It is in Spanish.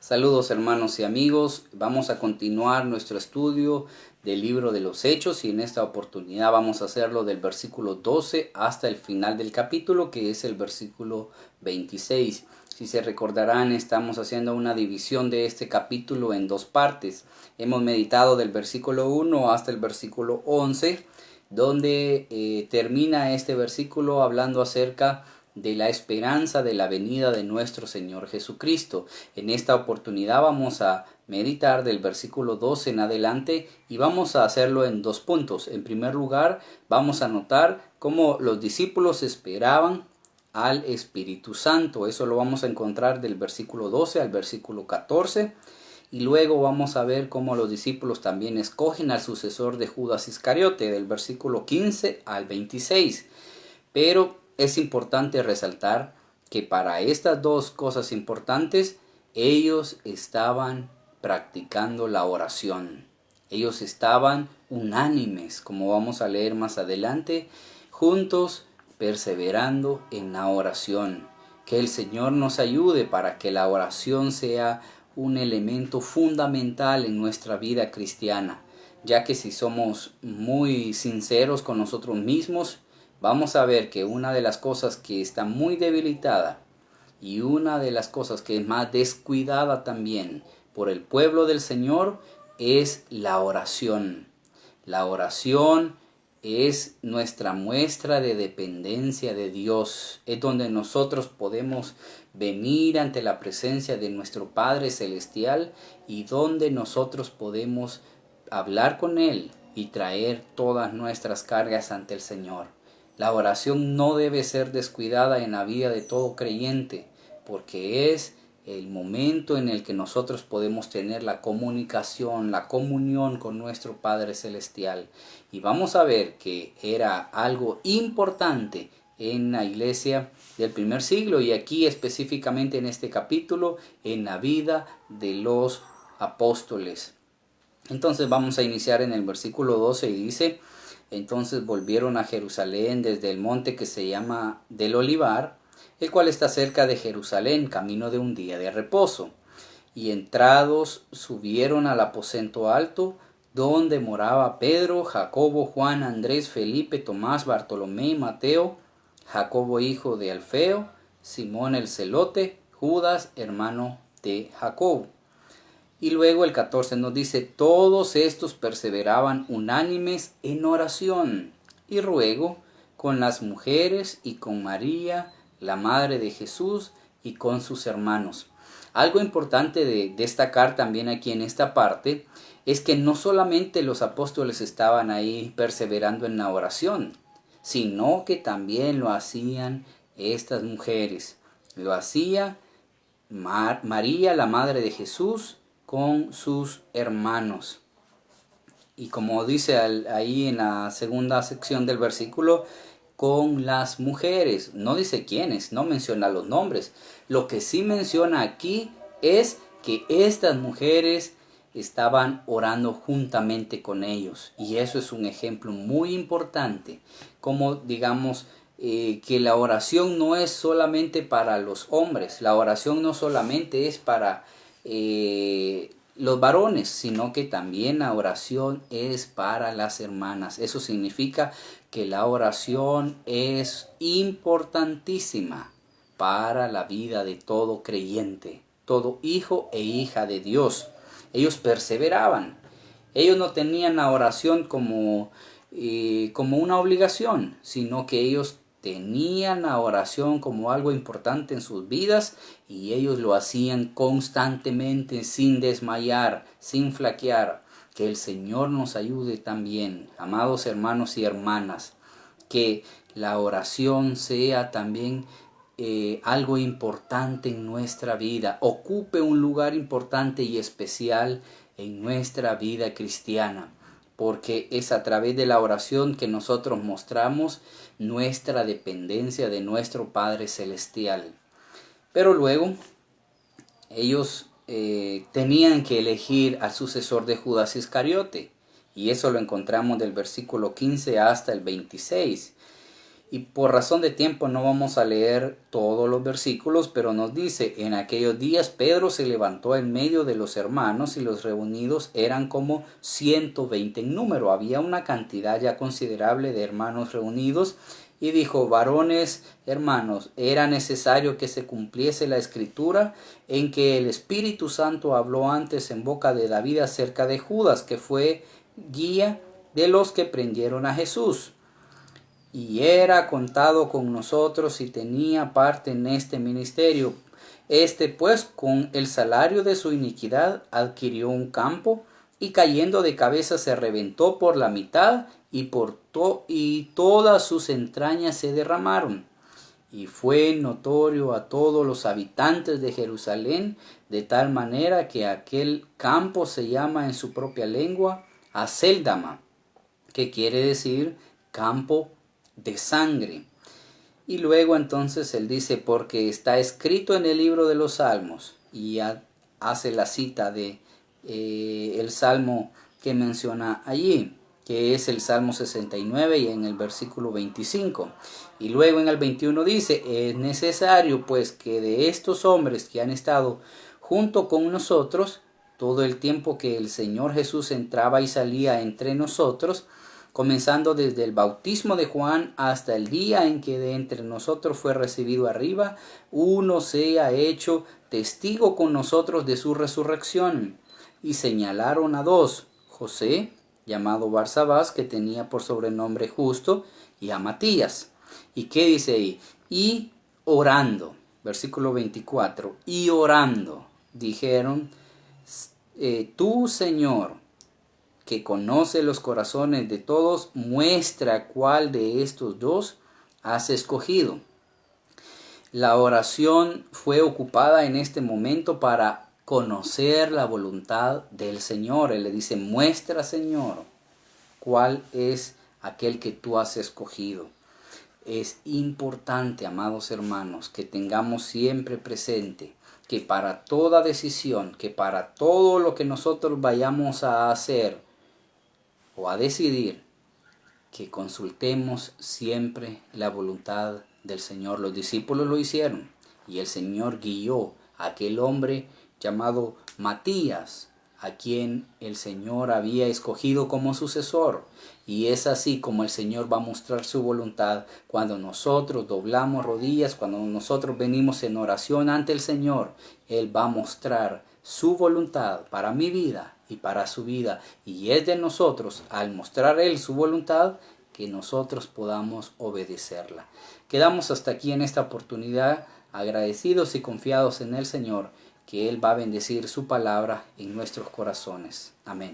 Saludos hermanos y amigos, vamos a continuar nuestro estudio del libro de los Hechos y en esta oportunidad vamos a hacerlo del versículo 12 hasta el final del capítulo, que es el versículo 26. Si se recordarán, estamos haciendo una división de este capítulo en dos partes. Hemos meditado del versículo 1 hasta el versículo 11, donde termina este versículo hablando acerca de la esperanza de la venida de nuestro Señor Jesucristo. En esta oportunidad vamos a meditar del versículo 12 en adelante y vamos a hacerlo en dos puntos. En primer lugar, vamos a notar cómo los discípulos esperaban al Espíritu Santo. Eso lo vamos a encontrar del versículo 12 al versículo 14. Y luego vamos a ver cómo los discípulos también escogen al sucesor de Judas Iscariote, del versículo 15 al 26. Pero es importante resaltar que para estas dos cosas importantes, ellos estaban practicando la oración. Ellos estaban unánimes, como vamos a leer más adelante, juntos perseverando en la oración. Que el Señor nos ayude para que la oración sea un elemento fundamental en nuestra vida cristiana, ya que si somos muy sinceros con nosotros mismos, vamos a ver que una de las cosas que está muy debilitada y una de las cosas que es más descuidada también por el pueblo del Señor es la oración. La oración es nuestra muestra de dependencia de Dios. Es donde nosotros podemos venir ante la presencia de nuestro Padre Celestial y donde nosotros podemos hablar con Él y traer todas nuestras cargas ante el Señor. La oración no debe ser descuidada en la vida de todo creyente, porque es el momento en el que nosotros podemos tener la comunicación, la comunión con nuestro Padre Celestial. Y vamos a ver que era algo importante en la iglesia del primer siglo y aquí específicamente en este capítulo, en la vida de los apóstoles. Entonces vamos a iniciar en el versículo 12 y dice: entonces volvieron a Jerusalén desde el monte que se llama del Olivar, el cual está cerca de Jerusalén, camino de un día de reposo. Y entrados subieron al aposento alto, donde moraba Pedro, Jacobo, Juan, Andrés, Felipe, Tomás, Bartolomé, Mateo, Jacobo hijo de Alfeo, Simón el celote, Judas hermano de Jacobo. Y luego el 14 nos dice: todos estos perseveraban unánimes en oración y ruego con las mujeres y con María, la madre de Jesús, y con sus hermanos. Algo importante de destacar también aquí en esta parte es que no solamente los apóstoles estaban ahí perseverando en la oración, sino que también lo hacían estas mujeres. Lo hacía María, la madre de Jesús, con sus hermanos. Y como dice ahí en la segunda sección del versículo, con las mujeres. No dice quiénes, no menciona los nombres. Lo que sí menciona aquí es que estas mujeres estaban orando juntamente con ellos. Y eso es un ejemplo muy importante. Como digamos que la oración no es solamente para los hombres. La oración no solamente es para los varones, sino que también la oración es para las hermanas. Eso significa que la oración es importantísima para la vida de todo creyente, todo hijo e hija de Dios. Ellos perseveraban. Ellos no tenían la oración como una obligación, sino que ellos tenían la oración como algo importante en sus vidas y ellos lo hacían constantemente, sin desmayar, sin flaquear. Que el Señor nos ayude también, amados hermanos y hermanas, que la oración sea también algo importante en nuestra vida, ocupe un lugar importante y especial en nuestra vida cristiana, porque es a través de la oración que nosotros mostramos nuestra dependencia de nuestro Padre Celestial. Pero luego ellos tenían que elegir al sucesor de Judas Iscariote, y eso lo encontramos del versículo 15 hasta el 26. Y por razón de tiempo no vamos a leer todos los versículos, pero nos dice, en aquellos días Pedro se levantó en medio de los hermanos y los reunidos eran como 120 en número. Había una cantidad ya considerable de hermanos reunidos y dijo, varones, hermanos, era necesario que se cumpliese la escritura en que el Espíritu Santo habló antes en boca de David acerca de Judas, que fue guía de los que prendieron a Jesús. Y era contado con nosotros y tenía parte en este ministerio. Pues con el salario de su iniquidad adquirió un campo y cayendo de cabeza se reventó por la mitad y todas sus entrañas se derramaron. Y fue notorio a todos los habitantes de Jerusalén, de tal manera que aquel campo se llama en su propia lengua Acéldama, que quiere decir campo de sangre. Y luego entonces él dice, porque está escrito en el libro de los Salmos, y hace la cita de el salmo que menciona allí, que es el Salmo 69 y en el versículo 25. Y luego en el 21 dice, es necesario pues que de estos hombres que han estado junto con nosotros, todo el tiempo que el Señor Jesús entraba y salía entre nosotros, comenzando desde el bautismo de Juan hasta el día en que de entre nosotros fue recibido arriba, uno sea hecho testigo con nosotros de su resurrección. Y señalaron a dos, José, llamado Barsabás, que tenía por sobrenombre Justo, y a Matías. ¿Y qué dice ahí? Y orando, versículo 24, y orando, dijeron, tú, Señor, que conoce los corazones de todos, muestra cuál de estos dos has escogido. La oración fue ocupada en este momento para conocer la voluntad del Señor. Él le dice, muestra, Señor, cuál es aquel que tú has escogido. Es importante, amados hermanos, que tengamos siempre presente que para toda decisión, que para todo lo que nosotros vayamos a hacer, o a decidir, que consultemos siempre la voluntad del Señor. Los discípulos lo hicieron y el Señor guió a aquel hombre llamado Matías, a quien el Señor había escogido como sucesor. Y es así como el Señor va a mostrar su voluntad cuando nosotros doblamos rodillas, cuando nosotros venimos en oración ante el Señor. Él va a mostrar su voluntad para mi vida y para su vida. Y es de nosotros, al mostrar Él su voluntad, que nosotros podamos obedecerla. Quedamos hasta aquí en esta oportunidad, agradecidos y confiados en el Señor, que Él va a bendecir su palabra en nuestros corazones. Amén.